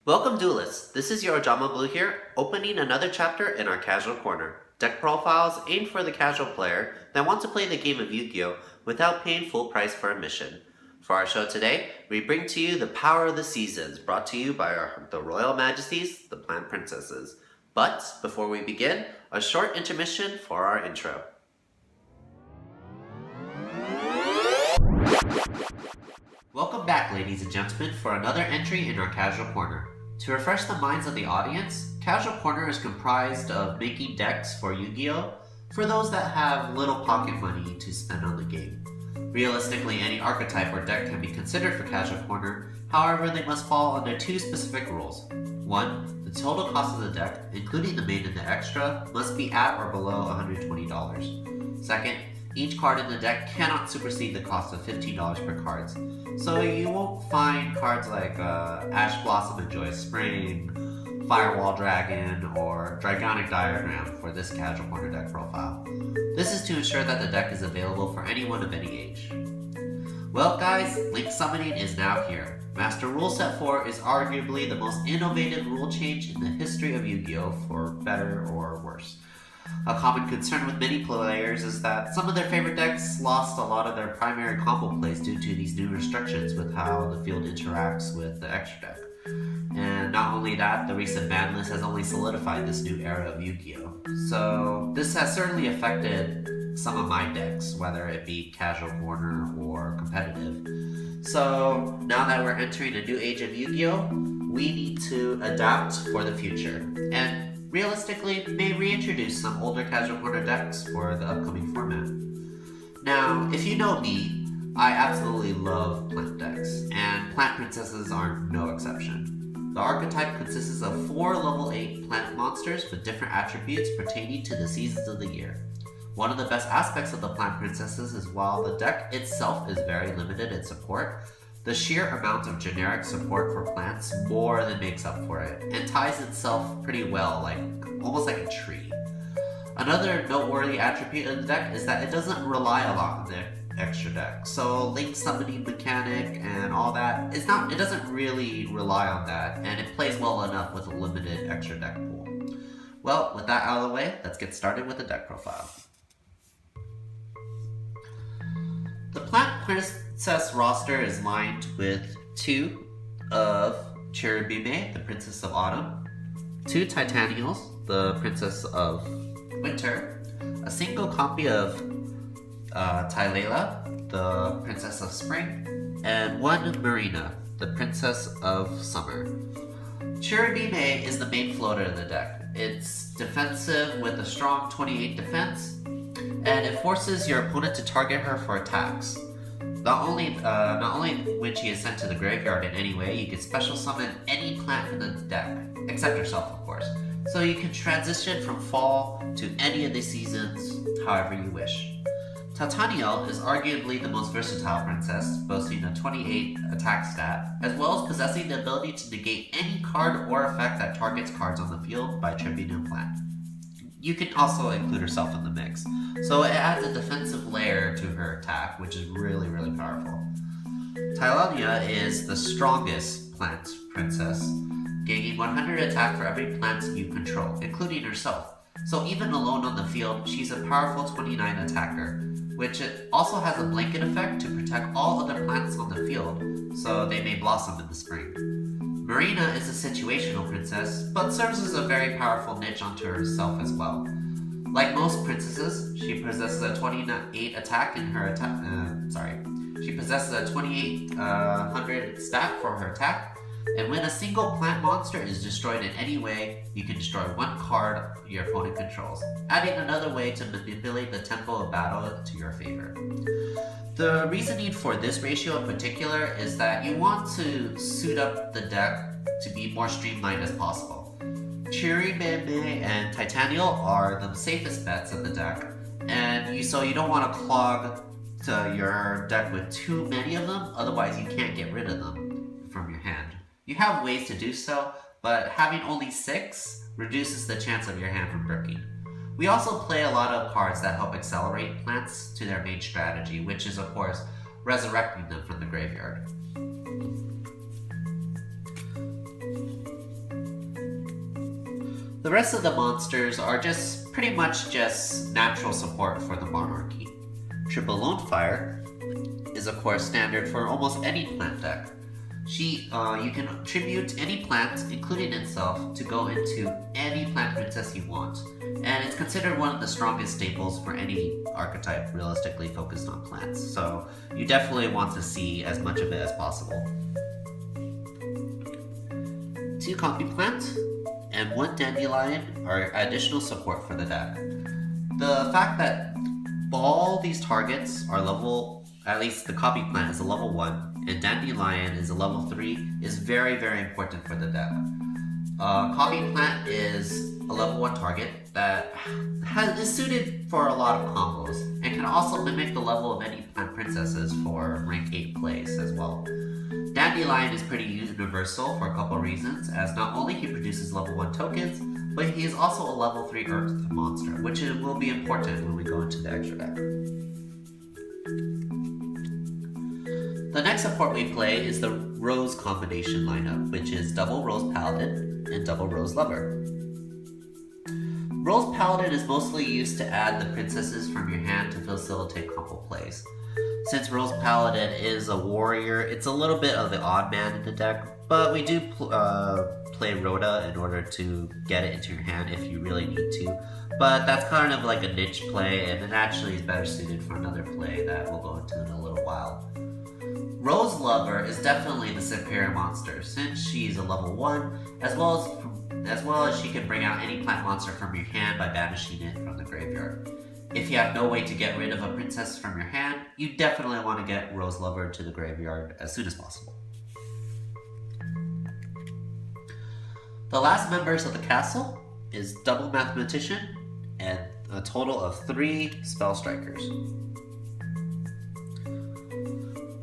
Welcome Duelists, this is your Ojama Blue here, opening another chapter in our casual corner. Deck profiles aimed for the casual player that wants to play the game of Yu-Gi-Oh! Without paying full price for admission. For our show today, we bring to you the Power of the Seasons, brought to you by the Royal Majesties, the Plant Princesses. But before we begin, a short intermission for our intro. Welcome back, ladies and gentlemen, for another entry in our Casual Corner. To refresh the minds of the audience, Casual Corner is comprised of making decks for Yu-Gi-Oh! For those that have little pocket money to spend on the game. Realistically, any archetype or deck can be considered for Casual Corner, however they must fall under two specific rules. 1. The total cost of the deck, including the main and the extra, must be at or below $120. Second, each card in the deck cannot supersede the cost of $15 per card. So you won't find cards like Ash Blossom and Joyous Spring, Firewall Dragon, or Dragonic Diagram for this Casual Corner deck profile. This is to ensure that the deck is available for anyone of any age. Well guys, Link Summoning is now here. Master Rule Set 4 is arguably the most innovative rule change in the history of Yu-Gi-Oh! For better or worse. A common concern with many players is that some of their favorite decks lost a lot of their primary combo plays due to these new restrictions with how the field interacts with the extra deck. And not only that, the recent ban list has only solidified this new era of Yu-Gi-Oh! So this has certainly affected some of my decks, whether it be Casual Corner or competitive. So now that we're entering a new age of Yu-Gi-Oh!, we need to adapt for the future. And realistically, may reintroduce some older Casual Corner decks for the upcoming format. Now, if you know me, I absolutely love plant decks, and Plant Princesses are no exception. The archetype consists of 4 level 8 plant monsters with different attributes pertaining to the seasons of the year. One of the best aspects of the Plant Princesses is while the deck itself is very limited in support, the sheer amount of generic support for plants more than makes up for it, and ties itself pretty well, almost like a tree. Another noteworthy attribute of the deck is that it doesn't rely a lot on the extra deck. So Link Summoning mechanic and all that, it doesn't really rely on that, and it plays well enough with a limited extra deck pool. Well, with that out of the way, let's get started with the deck profile. The Plant Princess roster is lined with 2 of Chirubimé, the Princess of Autumn, 2 Tytannials, the Princess of Winter, a single copy of Talaya, the Princess of Spring, and 1 Marina, the Princess of Summer. Chirubimé is the main floater of the deck. It's defensive with a strong 28 defense, and it forces your opponent to target her for attacks. Not only when she is sent to the graveyard in any way, you can special summon any plant in the deck, except yourself of course. So you can transition from fall to any of the seasons however you wish. Titania is arguably the most versatile princess, boasting a 28 attack stat, as well as possessing the ability to negate any card or effect that targets cards on the field by tripping a plant. You can also include herself in the mix, so it adds a defensive layer to her attack, which is really, really powerful. Talaya is the strongest plant princess, gaining 100 attack for every plant you control, including herself. So even alone on the field, she's a powerful 29 attacker, which it also has a blanket effect to protect all other plants on the field, so they may blossom in the spring. Marina is a situational princess, but serves as a very powerful niche unto herself as well. Like most princesses, she possesses a 28 attack in her attack. She possesses a 2800 stat for her attack, and when a single plant monster is destroyed in any way, you can destroy 1 card your opponent controls, adding another way to manipulate the tempo of battle to your favor. The reasoning for this ratio in particular is that you want to suit up the deck to be more streamlined as possible. Chirubimé and Tytannial are the safest bets of the deck, and so you don't want to clog your deck with too many of them, otherwise you can't get rid of them from your hand. You have ways to do so, but having only 6 reduces the chance of your hand from breaking. We also play a lot of cards that help accelerate plants to their main strategy, which is of course resurrecting them from the graveyard. The rest of the monsters are just pretty much just natural support for the monarchy. Triple Lone Fire is of course standard for almost any plant deck. You can tribute any plant, including itself, to go into any plant princess you want, and it's considered one of the strongest staples for any archetype realistically focused on plants, so you definitely want to see as much of it as possible. 2 copy plant and 1 dandelion are additional support for the deck. The fact that all these targets are level, at least the copy plant is a level 1, and Dandelion is a level 3 is very, very important for the deck. Copy Plant is a level 1 target that is suited for a lot of combos, and can also mimic the level of any plant princesses for rank 8 plays as well. Dandelion is pretty universal for a couple reasons, as not only he produces level 1 tokens, but he is also a level 3 Earth monster, which will be important when we go into the extra deck. The next support we play is the Rose combination lineup, which is double Rose Paladin and double Rose Lover. Rose Paladin is mostly used to add the princesses from your hand to facilitate combo plays. Since Rose Paladin is a warrior, it's a little bit of the odd man in the deck, but we do play Rhoda in order to get it into your hand if you really need to. But that's kind of like a niche play, and it actually is better suited for another play that we'll go into in a little while. Rose Lover is definitely the superior monster, since she's a level 1, as well as she can bring out any plant monster from your hand by banishing it from the graveyard. If you have no way to get rid of a princess from your hand, you definitely want to get Rose Lover to the graveyard as soon as possible. The last members of the castle is double Mathematician and a total of 3 Spell Strikers.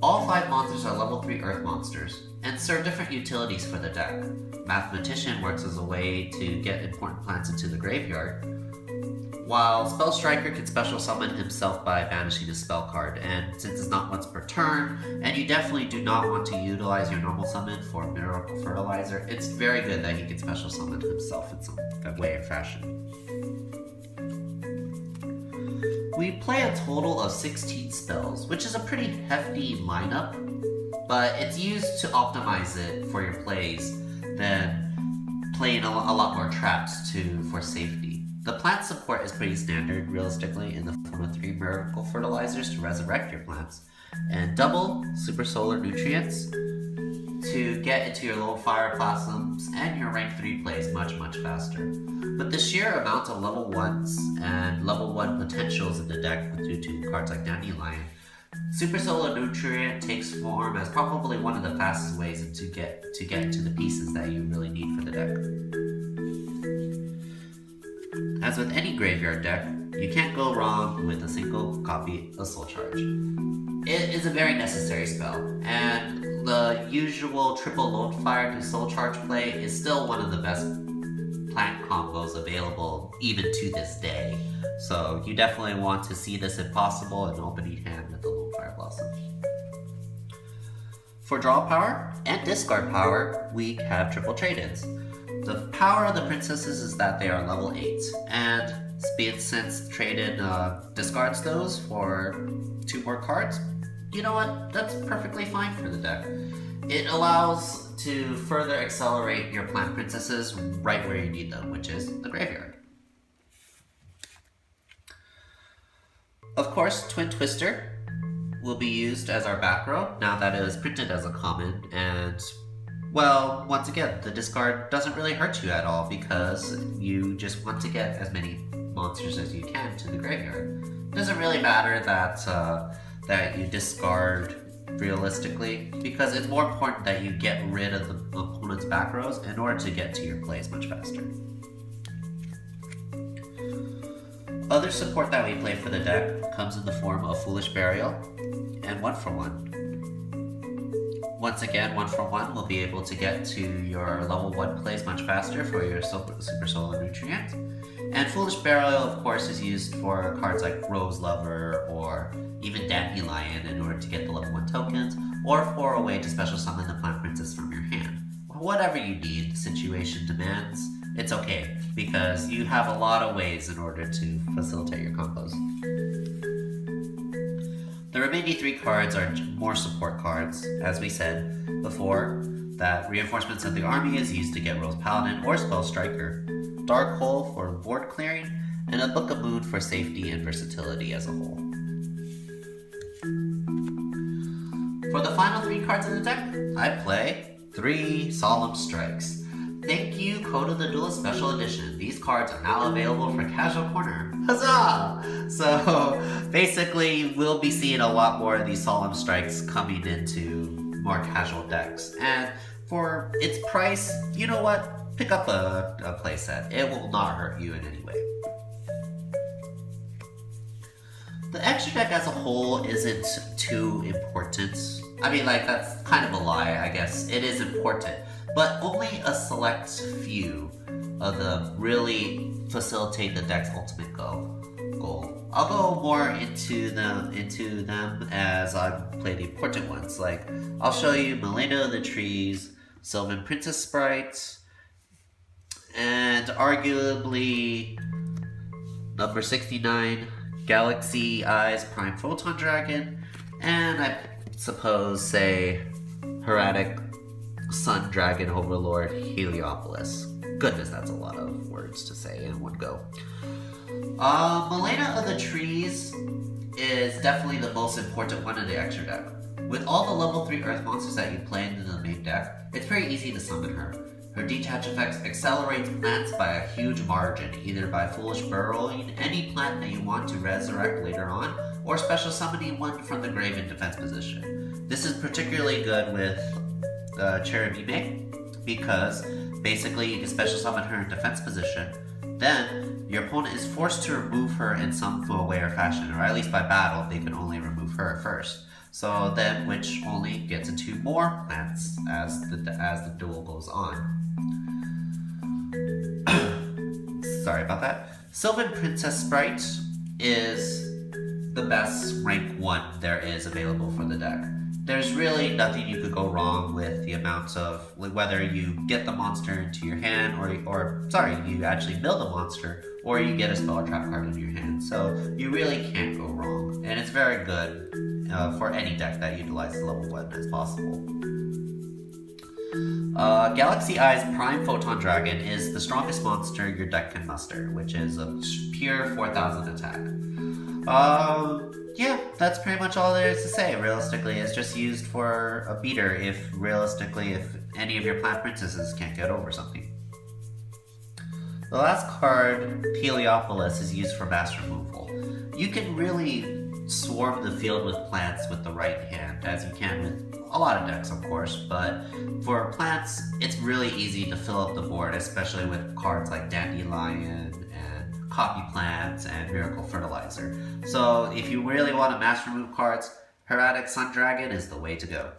All 5 monsters are level 3 Earth monsters, and serve different utilities for the deck. Mathematician works as a way to get important plants into the graveyard, while Spell Striker can special summon himself by banishing a spell card, and since it's not once per turn, and you definitely do not want to utilize your normal summon for Miracle Fertilizer, it's very good that he can special summon himself in some way or fashion. We play a total of 16 spells, which is a pretty hefty lineup, but it's used to optimize it for your plays than playing a lot more traps for safety. The plant support is pretty standard, realistically, in the form of 3 Miracle Fertilizers to resurrect your plants, and double Super Solar Nutrients to get into your low fire plasms and your rank 3 plays much faster. With the sheer amount of level 1s and level 1 potentials in the deck due to cards like Dandelion, Super Solar Nutrient takes form as probably one of the fastest ways to get to the pieces that you really need for the deck. As with any graveyard deck, you can't go wrong with a single copy of Soul Charge. It is a very necessary spell, and the usual triple Lone Fire to Soul Charge play is still one of the best plant combos available even to this day. So you definitely want to see this if possible in opening hand with the Lone Fire Blossom. For draw power and discard power, we have triple trade-ins. The power of the princesses is that they are level 8, and since trade-in discards those for 2 more cards, you know what, that's perfectly fine for the deck. It allows to further accelerate your plant princesses right where you need them, which is the graveyard. Of course, Twin Twister will be used as our back row now that it is printed as a common, and well, once again, the discard doesn't really hurt you at all because you just want to get as many monsters as you can to the graveyard. It doesn't really matter that you discard realistically, because it's more important that you get rid of the opponent's back rows in order to get to your plays much faster. Other support that we play for the deck comes in the form of Foolish Burial and 1-for-1. Once again, 1-for-1 will be able to get to your level 1 plays much faster for your Super Solar Nutrient. And Foolish Burial, of course, is used for cards like Rose Lover or even Dandelion in order to get the level 1 tokens, or for a way to special summon the plant princess from your hand. Whatever you need, the situation demands, it's okay, because you have a lot of ways in order to facilitate your combos. The remaining 3 cards are more support cards. As we said before, that Reinforcements of the Army is used to get Rose Paladin or Spell Striker, Dark Hole for board clearing, and a Book of Moon for safety and versatility as a whole. For the final 3 cards in the deck, I play 3 Solemn Strikes. Thank you, Coda the Duelist Special Edition. These cards are now available for Casual Corner. Huzzah! So basically, we'll be seeing a lot more of these Solemn Strikes coming into more casual decks. And for its price, you know what? Pick up a playset. It will not hurt you in any way. The extra deck as a whole isn't too important. I mean, like, that's kind of a lie, I guess. It is important, but only a select few of them really facilitate the deck's ultimate goal. I'll go more into them as I play the important ones. Like, I'll show you Milena of the Trees, Sylvan Princess Sprite, and arguably number 69, Galaxy Eyes Prime Photon Dragon, and I suppose, say, Hieratic Sun Dragon Overlord Heliopolis. Goodness, that's a lot of words to say in one go. Milena of the Trees is definitely the most important one in the extra deck. With all the level 3 Earth monsters that you play in the main deck, it's very easy to summon her. Her detach effects accelerates plants by a huge margin, either by foolish burrowing any plant that you want to resurrect later on, or special summoning one from the grave in defense position. This is particularly good with Chirubimé, because basically you can special summon her in defense position. Then your opponent is forced to remove her in some way or fashion, or at least by battle they can only remove her first. So then, which only gets into more plants as the duel goes on. Sorry about that. Sylvan Princess Sprite is the best rank 1 there is available for the deck. There's really nothing you could go wrong with the amounts of, whether you get the monster into your hand, or you actually build a monster, or you get a spell or trap card in your hand. So you really can't go wrong, and it's very good for any deck that utilizes level 1 as possible. Galaxy Eyes Prime Photon Dragon is the strongest monster your deck can muster, which is a pure 4,000 attack. Yeah, that's pretty much all there is to say. Realistically, it's just used for a beater if any of your plant princesses can't get over something. The last card, Heliopolis, is used for mass removal. You can really swarm the field with plants with the right hand, as you can with a lot of decks, of course, but for plants, it's really easy to fill up the board, especially with cards like Dandelion and Copy Plants and Miracle Fertilizer. So if you really want to mass remove cards, Hieratic Sun Dragon is the way to go.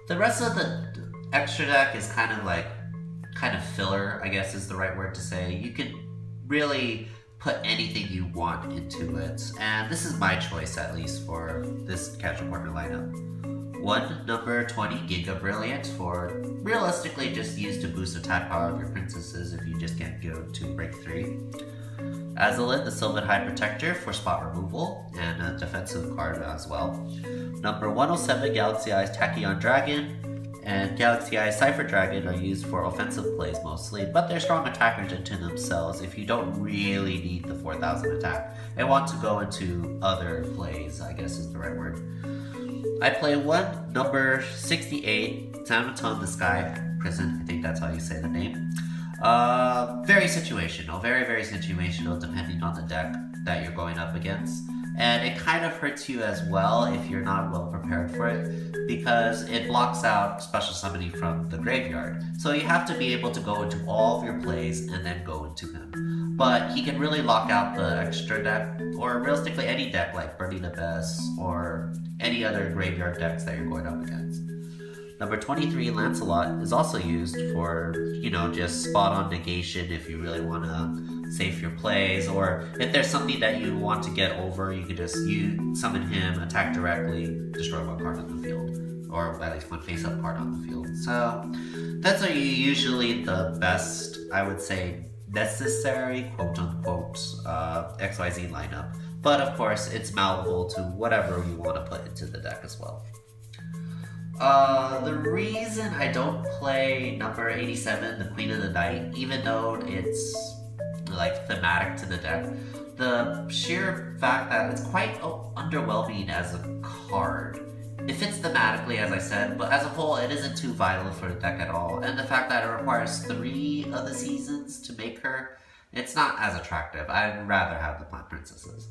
The rest of the extra deck is kind of filler, I guess is the right word to say. You can really put anything you want into it, and this is my choice, at least for this Casual Corner lineup. 1 number 20 Giga Brilliant for realistically just used to boost attack power of your princesses if you just can't go to break 3. Azalin the Sylvan High Protector for spot removal and a defensive card as well. Number 107 Galaxy Eyes Tachyon Dragon and Galaxy Eyes Cypher Dragon are used for offensive plays mostly, but they're strong attackers into themselves if you don't really need the 4,000 attack and want to go into other plays, I guess is the right word. I play 1 number 68 Samaton the Sky Prison, I think that's how you say the name. Very situational, very, very situational depending on the deck that you're going up against. And it kind of hurts you as well if you're not well prepared for it, because it blocks out special summoning from the graveyard. So you have to be able to go into all of your plays and then go into him. But he can really lock out the extra deck, or realistically any deck like Burning Abyss or any other graveyard decks that you're going up against. Number 23, Lancelot, is also used for, just spot-on negation if you really want to save your plays, or if there's something that you want to get over, you can just summon him, attack directly, destroy 1 card on the field. or at least one face-up card on the field. So that's usually the best, I would say, necessary quote-unquote XYZ lineup. But of course, it's malleable to whatever you want to put into the deck as well. The reason I don't play number 87, the Queen of the Night, even though it's like thematic to the deck, the sheer fact that it's quite underwhelming as a card. It fits thematically, as I said, but as a whole, it isn't too violent for the deck at all. And the fact that it requires 3 of the seasons to make her, it's not as attractive. I'd rather have the Plant Princesses.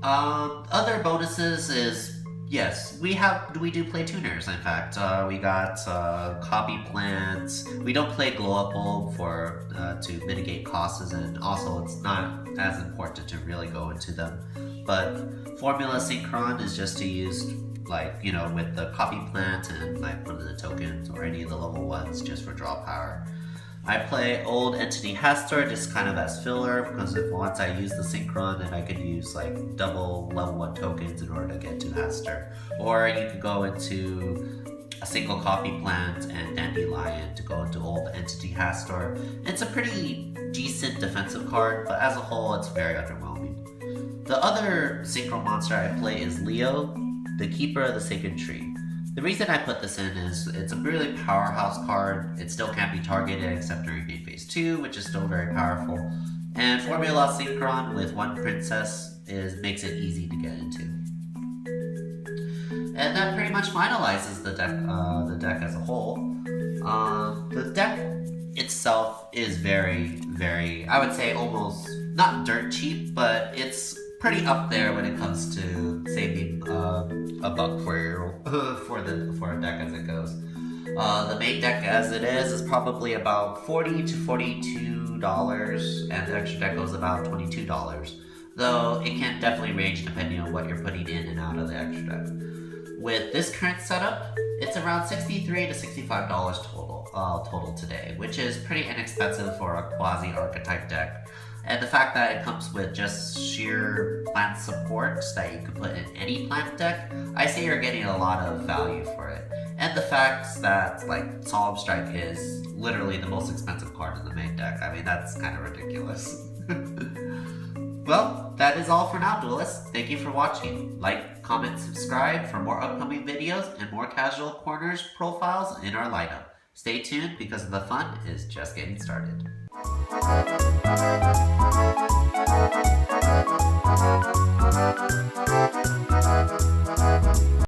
Other bonuses is, yes, we do play tuners, in fact. We got copy plants. We don't play glow up bulb to mitigate costs, and also it's not as important to really go into them. But Formula Synchron is just to use, like, you know, with the copy plant and like one of the tokens or any of the level 1s just for draw power. I play Old Entity Hastur just kind of as filler, because if once I use the Synchron, then I could use like double level 1 tokens in order to get to Hastur. Or you could go into a single copy plant and Dandelion to go into Old Entity Hastur. It's a pretty decent defensive card, but as a whole, it's very underwhelming. The other Synchro monster I play is Leo, the Keeper of the Sacred Tree. The reason I put this in is it's a really powerhouse card. It still can't be targeted except during main phase 2, which is still very powerful. And Formula Synchron with 1 princess makes it easy to get into. And that pretty much finalizes the deck as a whole. The deck itself is very, very, I would say almost not dirt cheap, but it's pretty up there when it comes to saving a buck for a deck as it goes. The main deck as it is probably about $40 to $42, and the extra deck goes about $22. Though it can definitely range depending on what you're putting in and out of the extra deck. With this current setup, it's around $63 to $65 total today, which is pretty inexpensive for a quasi-archetype deck. And the fact that it comes with just sheer plant support that you can put in any plant deck, I say you're getting a lot of value for it. And the fact that like Solemn Strike is literally the most expensive card in the main deck, I mean, that's kind of ridiculous. Well, that is all for now, duelists. Thank you for watching. Like, comment, subscribe for more upcoming videos and more Casual Corners profiles in our lineup. Stay tuned because the fun is just getting started. Thank you.